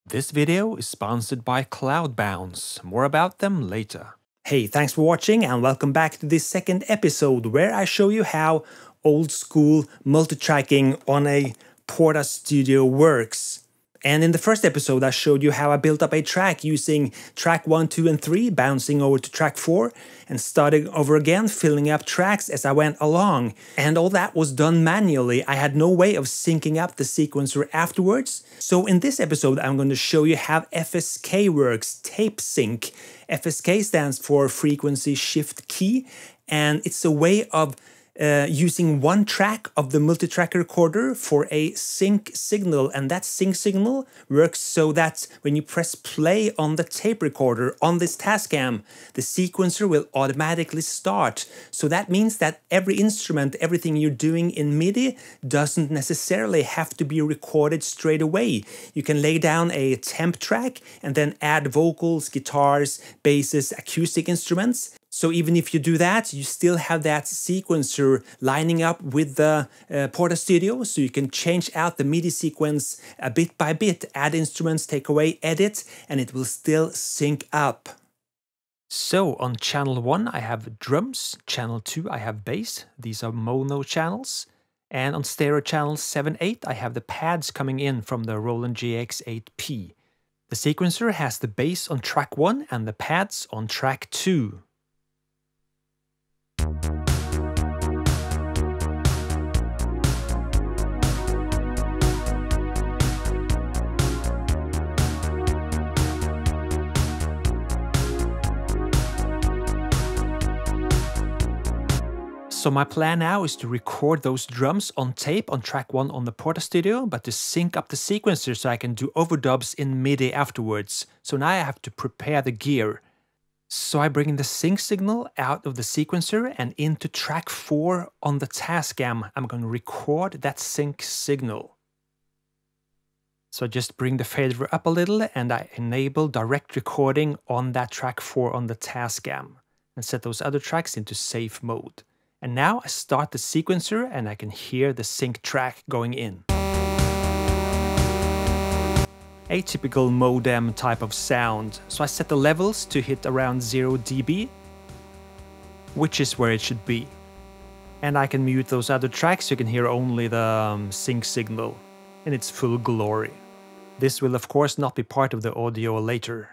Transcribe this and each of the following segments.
This video is sponsored by CloudBounce. More about them later. Hey, thanks for watching and welcome back to this second episode where I show you how old school multi-tracking on a Portastudio works. And in the first episode I showed you how I built up a track using track 1, 2 and 3, bouncing over to track 4 and starting over again, filling up tracks as I went along. And all that was done manually. I had no way of syncing up the sequencer afterwards. So in this episode I'm going to show you how FSK works, tape sync. FSK stands for frequency shift key, and it's a way of using one track of the multi-track recorder for a sync signal, and that sync signal works so that when you press play on the tape recorder on this Tascam, the sequencer will automatically start. So that means that every instrument, everything you're doing in MIDI doesn't necessarily have to be recorded straight away. You can lay down a temp track and then add vocals, guitars, basses, acoustic instruments. So even if you do that, you still have that sequencer lining up with the Portastudio, so you can change out the MIDI sequence bit by bit, add instruments, take away, edit, and it will still sync up. So on channel 1 I have drums, channel 2 I have bass, these are mono channels, and on stereo channel 7, 8 I have the pads coming in from the Roland GX8P. The sequencer has the bass on track 1 and the pads on track 2. So my plan now is to record those drums on tape on track 1 on the Portastudio, but to sync up the sequencer so I can do overdubs in MIDI afterwards. So now I have to prepare the gear. So I bring the sync signal out of the sequencer and into track 4 on the Tascam. I'm going to record that sync signal. So I just bring the fader up a little and I enable direct recording on that track 4 on the Tascam and set those other tracks into safe mode. And now I start the sequencer and I can hear the sync track going in. A typical modem type of sound. So I set the levels to hit around 0 dB, which is where it should be. And I can mute those other tracks so you can hear only the sync signal in its full glory. This will of course not be part of the audio later.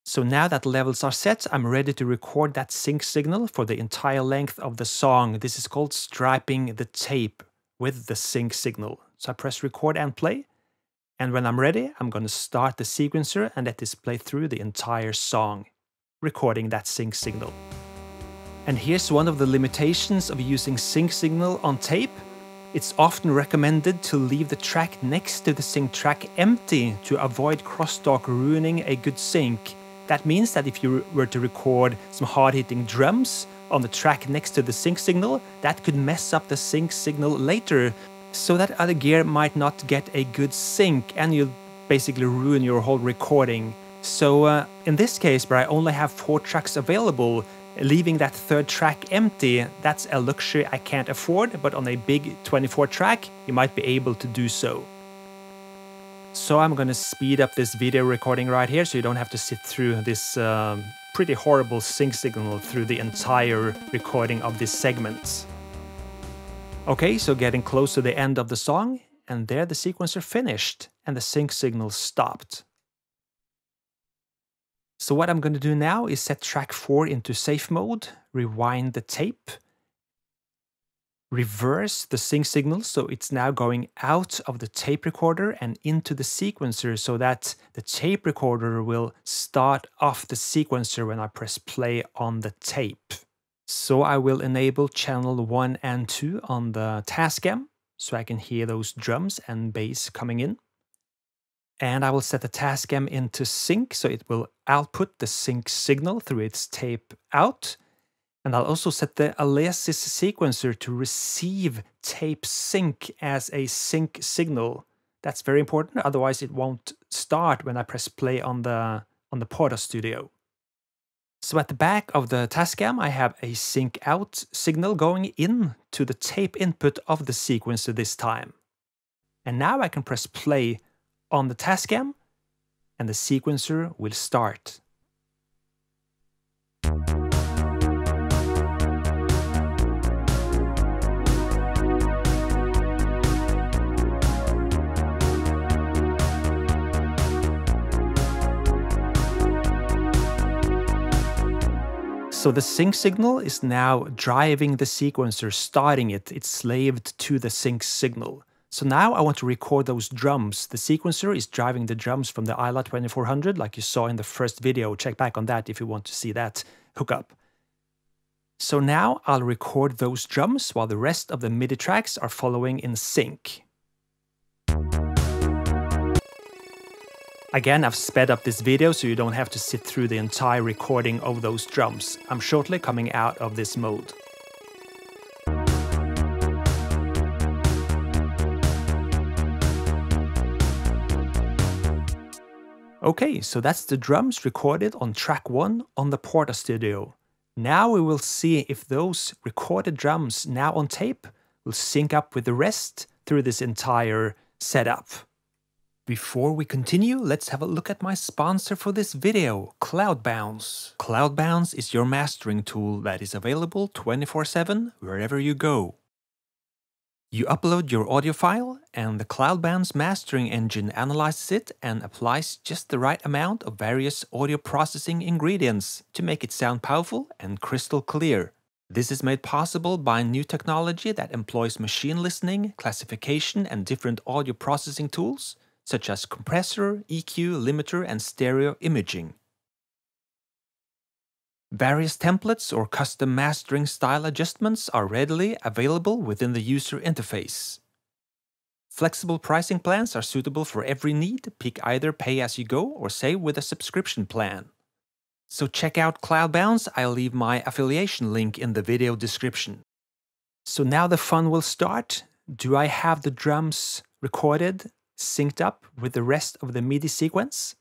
So now that levels are set, I'm ready to record that sync signal for the entire length of the song. This is called striping the tape with the sync signal. So I press record and play. And when I'm ready, I'm going to start the sequencer and let this play through the entire song, recording that sync signal. And here's one of the limitations of using sync signal on tape. It's often recommended to leave the track next to the sync track empty to avoid crosstalk ruining a good sync. That means that if you were to record some hard-hitting drums on the track next to the sync signal, that could mess up the sync signal later, so that other gear might not get a good sync and you'll basically ruin your whole recording. So in this case, where I only have 4 tracks available, leaving that third track empty, that's a luxury I can't afford, but on a big 24 track, you might be able to do so. So I'm going to speed up this video recording right here so you don't have to sit through this pretty horrible sync signal through the entire recording of this segment. Okay, so getting close to the end of the song, and there the sequencer finished and the sync signal stopped. So what I'm going to do now is set track 4 into safe mode, rewind the tape, reverse the sync signal so it's now going out of the tape recorder and into the sequencer so that the tape recorder will start off the sequencer when I press play on the tape. So I will enable channel 1 and 2 on the Tascam so I can hear those drums and bass coming in. And I will set the Tascam into sync so it will output the sync signal through its tape out. And I'll also set the Alesis sequencer to receive tape sync as a sync signal. That's very important, otherwise it won't start when I press play on the Portastudio. So at the back of the Tascam I have a sync out signal going in to the tape input of the sequencer this time. And now I can press play on the Tascam, and the sequencer will start. So the sync signal is now driving the sequencer, starting it. It's slaved to the sync signal. So now I want to record those drums. The sequencer is driving the drums from the ILA 2400, like you saw in the first video. Check back on that if you want to see that hookup. So now I'll record those drums while the rest of the MIDI tracks are following in sync. Again, I've sped up this video so you don't have to sit through the entire recording of those drums. I'm shortly coming out of this mode. Okay, so that's the drums recorded on track 1 on the Portastudio. Now we will see if those recorded drums now on tape will sync up with the rest through this entire setup. Before we continue, let's have a look at my sponsor for this video, CloudBounce. CloudBounce is your mastering tool that is available 24/7 wherever you go. You upload your audio file and the CloudBounce mastering engine analyzes it and applies just the right amount of various audio processing ingredients to make it sound powerful and crystal clear. This is made possible by new technology that employs machine listening, classification, and different audio processing tools, such as compressor, EQ, limiter, and stereo imaging. Various templates or custom mastering style adjustments are readily available within the user interface. Flexible pricing plans are suitable for every need. Pick either pay-as-you-go or save with a subscription plan. So check out CloudBounce. I'll leave my affiliation link in the video description. So now the fun will start. Do I have the drums recorded, synced up with the rest of the MIDI sequence?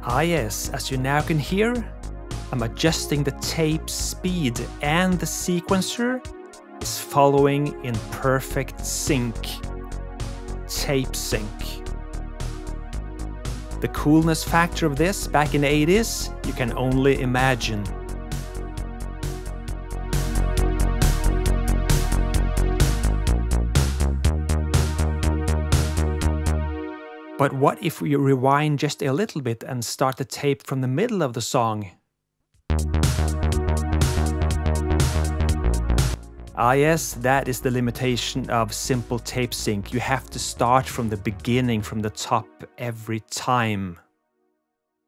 Ah yes, as you now can hear, I'm adjusting the tape speed and the sequencer is following in perfect sync. Tape sync. The coolness factor of this back in the 80s, you can only imagine. But what if we rewind just a little bit and start the tape from the middle of the song? Ah yes, that is the limitation of simple tape sync. You have to start from the beginning, from the top every time.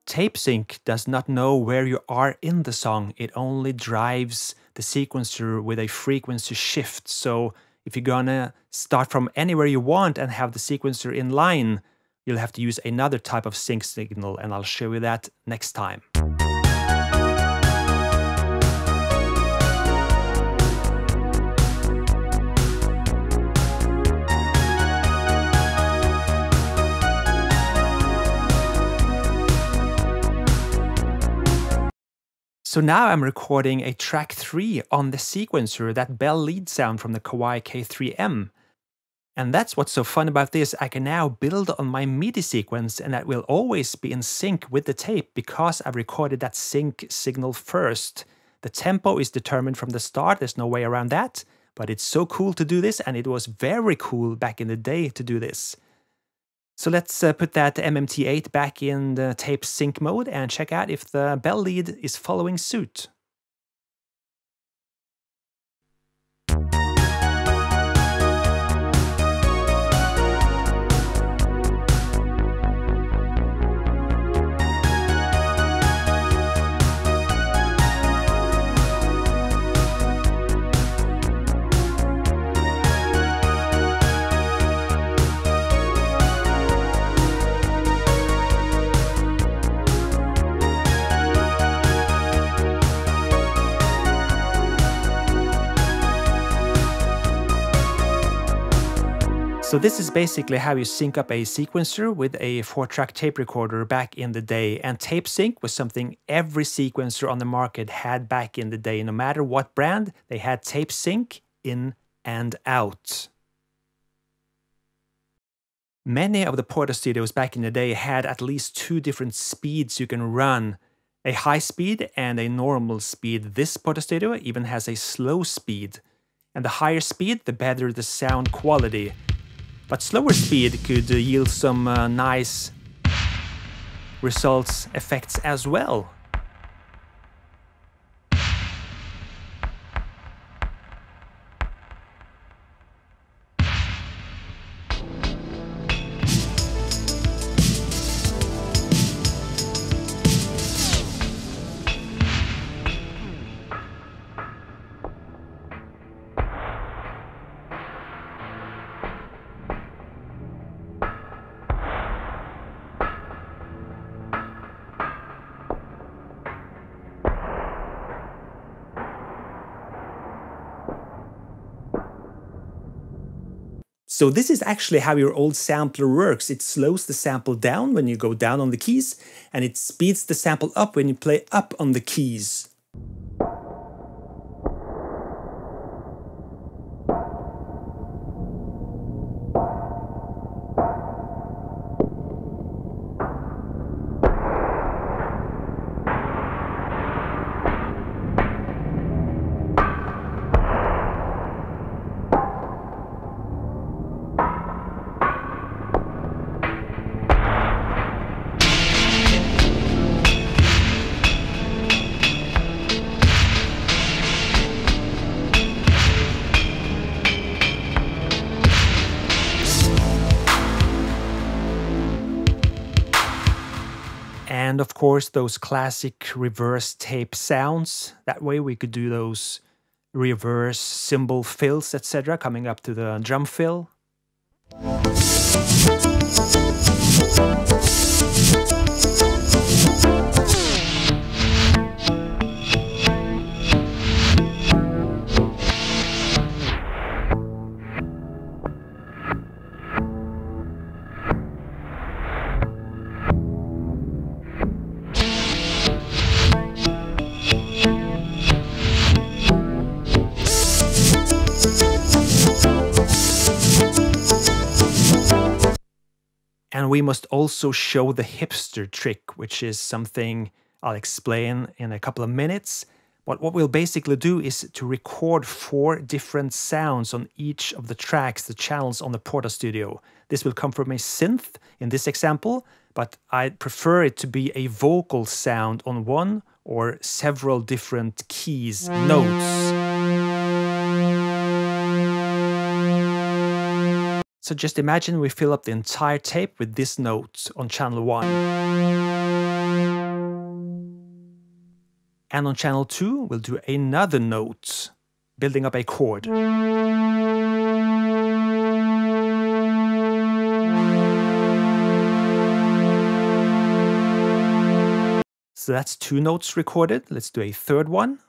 Tape sync does not know where you are in the song. It only drives the sequencer with a frequency shift. So if you're gonna start from anywhere you want and have the sequencer in line, you'll have to use another type of sync signal, and I'll show you that next time. So now I'm recording a track 3 on the sequencer, that bell lead sound from the Kawai K3M. And that's what's so fun about this. I can now build on my MIDI sequence and that will always be in sync with the tape because I've recorded that sync signal first. The tempo is determined from the start, there's no way around that. But it's so cool to do this, and it was very cool back in the day to do this. So let's put that MMT8 back in the tape sync mode and check out if the bell lead is following suit. So this is basically how you sync up a sequencer with a 4-track tape recorder back in the day. And tape sync was something every sequencer on the market had back in the day. No matter what brand, they had tape sync in and out. Many of the Portastudios back in the day had at least 2 different speeds you can run. A high speed and a normal speed. This Portastudio even has a slow speed. And the higher speed, the better the sound quality. But slower speed could yield some nice results, effects as well. So this is actually how your old sampler works. It slows the sample down when you go down on the keys, and it speeds the sample up when you play up on the keys. And of course, those classic reverse tape sounds. That way we could do those reverse cymbal fills, etc., coming up to the drum fill. And we must also show the hipster trick, which is something I'll explain in a couple of minutes. But what we'll basically do is to record 4 different sounds on each of the tracks, the channels on the Portastudio. This will come from a synth in this example, but I prefer it to be a vocal sound on one or several different keys, notes. So just imagine we fill up the entire tape with this note on channel 1. And on channel 2, we'll do another note, building up a chord. So that's 2 notes recorded. Let's do a third one.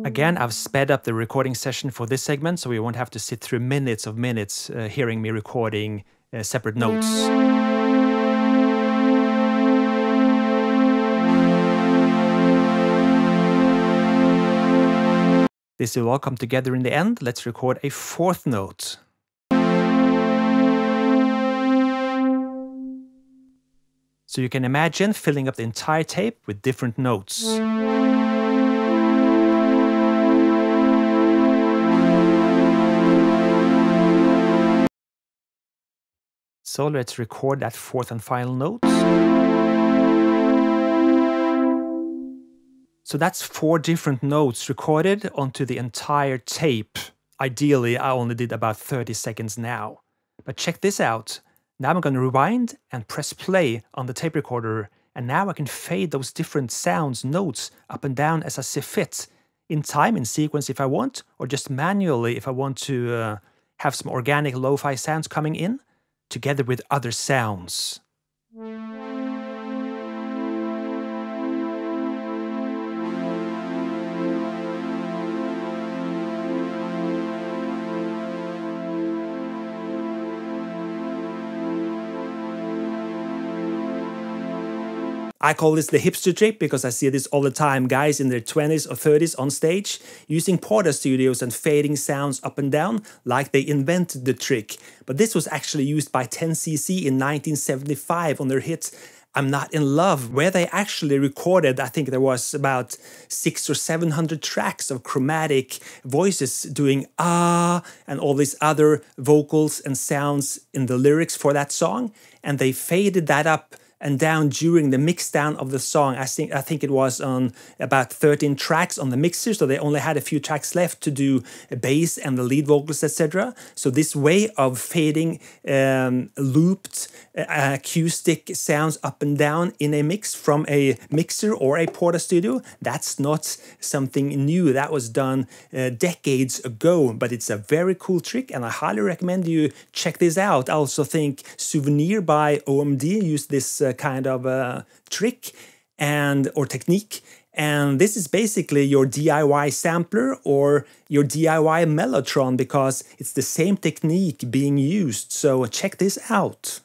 Again, I've sped up the recording session for this segment, so we won't have to sit through minutes hearing me recording separate notes. This will all come together in the end. Let's record a 4th note. So you can imagine filling up the entire tape with different notes. So let's record that 4th and final note. So that's 4 different notes recorded onto the entire tape. Ideally, I only did about 30 seconds now. But check this out. Now I'm going to rewind and press play on the tape recorder, and now I can fade those different sounds, notes, up and down as I see fit, in time, in sequence if I want, or just manually if I want to have some organic lo-fi sounds coming in, together with other sounds. I call this the hipster trick because I see this all the time. Guys in their 20s or 30s on stage using Portastudios and fading sounds up and down like they invented the trick. But this was actually used by 10cc in 1975 on their hit I'm Not in Love, where they actually recorded, I think there was about 600 or 700 tracks of chromatic voices doing ah and all these other vocals and sounds in the lyrics for that song. And they faded that up and down during the mix down of the song. I think it was on about 13 tracks on the mixer, so they only had a few tracks left to do a bass and the lead vocals, etc. So this way of fading looped acoustic sounds up and down in a mix from a mixer or a Portastudio, that's not something new. That was done decades ago, but it's a very cool trick and I highly recommend you check this out. I also think Souvenir by OMD used this kind of trick or technique, and this is basically your DIY sampler or your DIY mellotron because it's the same technique being used, so check this out.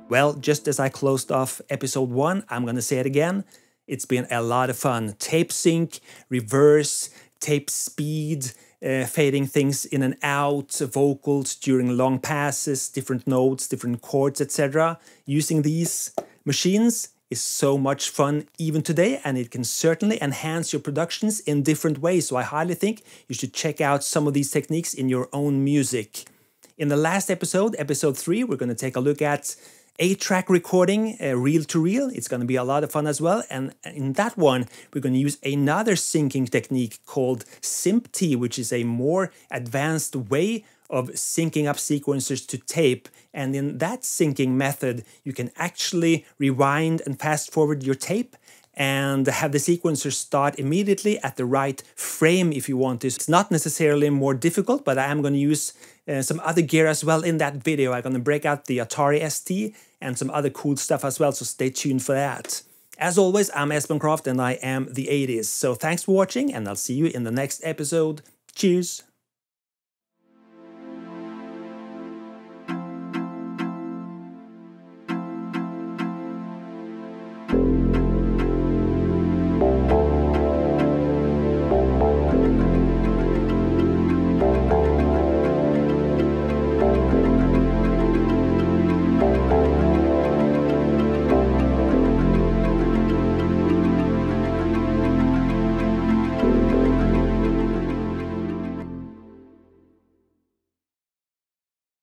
Well, just as I closed off episode 1, I'm going to say it again. It's been a lot of fun. Tape sync, reverse, tape speed, fading things in and out, vocals during long passes, different notes, different chords, etc. Using these machines is so much fun even today, and it can certainly enhance your productions in different ways. So I highly think you should check out some of these techniques in your own music. In the last episode, episode 3, we're going to take a look at 8-track recording, reel-to-reel. It's going to be a lot of fun as well. And in that one, we're going to use another syncing technique called synth-pop, which is a more advanced way of syncing up sequencers to tape. And in that syncing method, you can actually rewind and fast-forward your tape and have the sequencer start immediately at the right frame if you want to. It's not necessarily more difficult, but I am going to use some other gear as well in that video. I'm going to break out the Atari ST and some other cool stuff as well, so stay tuned for that. As always, I'm Espen Kraft and I am the 80s. So thanks for watching and I'll see you in the next episode. Cheers!